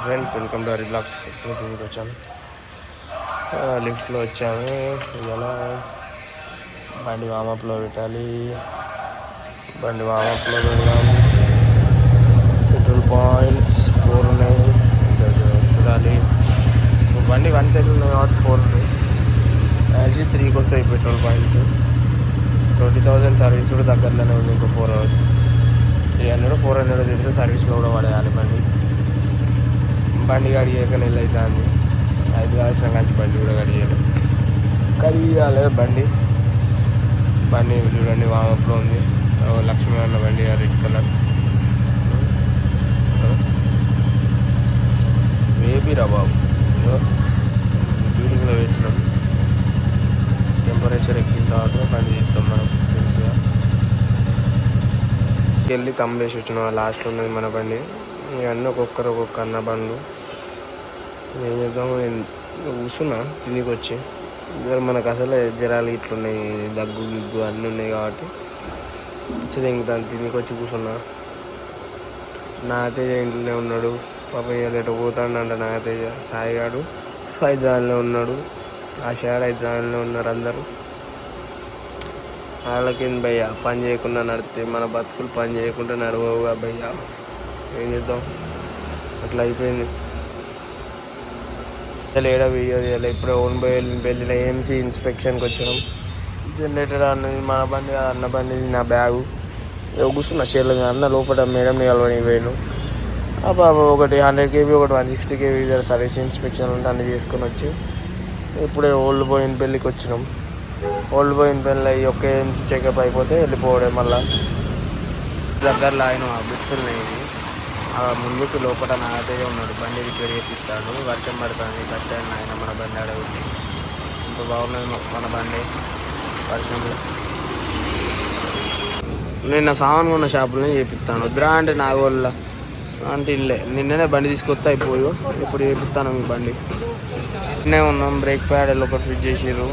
Friends, welcome to Hari blogs. ఇప్పుడు దీనికి వచ్చాము, లిఫ్ట్లో వచ్చాము. ఇలా బండి వామప్లో పెట్టాలి. బండి వామప్లో పెడదాం. పెట్రోల్ పాయింట్స్ 4 ఉన్నాయి, ఇంకా చూడాలి. బండి 1 సైడ్ ఉన్నాయి కాబట్టి 4 ఉన్నాయి. యాక్చువల్లీ 3కి వస్తాయి పెట్రోల్ పాయింట్స్. 20,000 సర్వీస్ కూడా దగ్గరలోనే ఉంది. ఇంకో 400 తింటే సర్వీస్లో కూడా పడేయాలి. బండి కడిగాక నెల అవుతుంది. 5 సంవత్సరం కానీ బండి కూడా కడియాలి. బండి చూడండి, వామప్లో ఉంది. లక్ష్మీ అన్న బండి, రెడ్ కలర్ వేబీరా బాబు. బ్యూటింగ్లో పెట్టినాం. టెంపరేచర్ ఎక్కిన తర్వాత బండి తీస్తాం మనం తెలుసుగా. వెళ్ళి తమ్మేసి వచ్చిన లాస్ట్లో ఉన్నది మన బండి. ఇవన్నీ ఒక్కొక్క అన్న బండ్లు. ఏం చేద్దాం, నేను కూర్చున్నా తినికి వచ్చి. మనకు అసలే జ్వరాలు ఇట్లున్నాయి, దగ్గు గిగ్గు అన్నీ ఉన్నాయి కాబట్టి వచ్చేది. ఇంక దాన్ని తినికి వచ్చి కూర్చున్నా. నాగతేజ ఇంట్లోనే ఉన్నాడు. పాప ఎటు పోతాడంట నాగతేజ. సాయిగాడు హైదరాబాద్లో ఉన్నాడు. ఆశయాడు హైదరాబాద్లో ఉన్నారు అందరూ. వాళ్ళకింది భయ్య, పని చేయకుండా నడితే మన బతుకులు పని చేయకుండా నడవవుగా భయ్య. ఏం చేద్దాం, అట్లా అయిపోయింది. ఏడ వీడియో చేయాలి. ఇప్పుడే ఓన్ వెళ్ళిన ఏఎంసీ ఇన్స్పెక్షన్కి వచ్చినాం. జనరేటర్ అన్నది మన బండి, అన్న బండి, నా బ్యాగు కూర్చున్న చీరల మీద. అన్న లోపల మేడంని కలవని పోయాను. ఆ బాబా ఒకటి 100 kb, ఒకటి 160 kb సర్వీస్ ఇన్స్పెక్షన్ ఉంటే అన్నీ చేసుకొని వచ్చి ఇప్పుడే ఓల్డ్ బోయినపల్లికి వచ్చినాం. ఓల్డ్ బోయినపల్లి అయ్యి ఒక ఏఎంసీ చెకప్ అయిపోతే వెళ్ళిపోవడం. మళ్ళీ దగ్గరలో ఆయన గుర్తున్నాయి. ముందుకు లోపల నాగతేజ ఉన్నాడు. బండి రిపేర్ చేపిస్తాడు. వర్షం పడుతుంది, కట్టాడు ఆయన మన బండి అడవుతుంది. ఇంత బాగున్నది మన బండి వర్షంలో. నిన్న సామాన్ కొన్న షాపులోనే చేపిస్తాను. వద్దురా అంటే నాగోళ్ళ అంటే ఇల్లే. నిన్ననే బండి తీసుకొస్తే అయిపోయో, ఇప్పుడు చేపిస్తాను మీ బండి. నిన్నే ఉన్నాం. బ్రేక్ ప్యాడ్ ఒకటి ఫిట్ చేసిర్రు.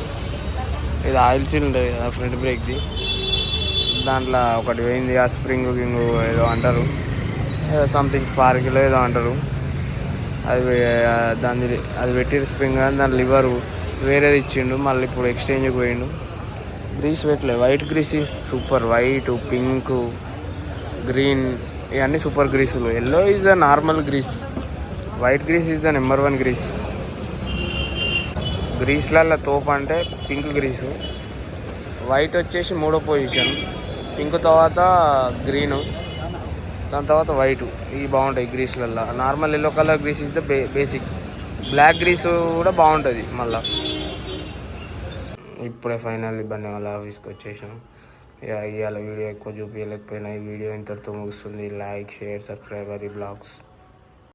ఇది ఆయిల్ సీల్ ఉంటుంది కదా ఫ్రంట్ బ్రేక్ది, దాంట్లో ఒకటి పోయింది. ఆ స్ప్రింగ్ గింగు ఏదో అంటారు, సంథింగ్ స్పార్కిలో ఏదో అంటారు. అది పెట్టిరు స్ప్రింగ్. కానీ దాని లివరు వేరేది ఇచ్చిండు. మళ్ళీ ఇప్పుడు ఎక్స్చేంజ్కి పోయిండు. గ్రీస్ పెట్టలే. White grease is super. White, pink, green ఇవన్నీ సూపర్ గ్రీసులు. Yellow is the normal grease. White grease is the number 1 grease. గ్రీస్లలో తోపు అంటే పింక్ గ్రీసు. వైట్ వచ్చేసి 3వ పొజిషన్. పింక్ తర్వాత గ్రీను, దాని తర్వాత వైటు. ఇవి బాగుంటాయి గ్రీస్లలో. Normal yellow colour grease is the basic. Black grease కూడా బాగుంటుంది. మళ్ళీ ఇప్పుడే ఫైనల్ బండి వాళ్ళ ఆఫీస్కి వచ్చేసాం. ఇవాళ వీడియో ఎక్కువ చూపించలేకపోయినా ఈ వీడియో ఇంతటితో ముగుస్తుంది. Like, share, subscribe Hari blogs.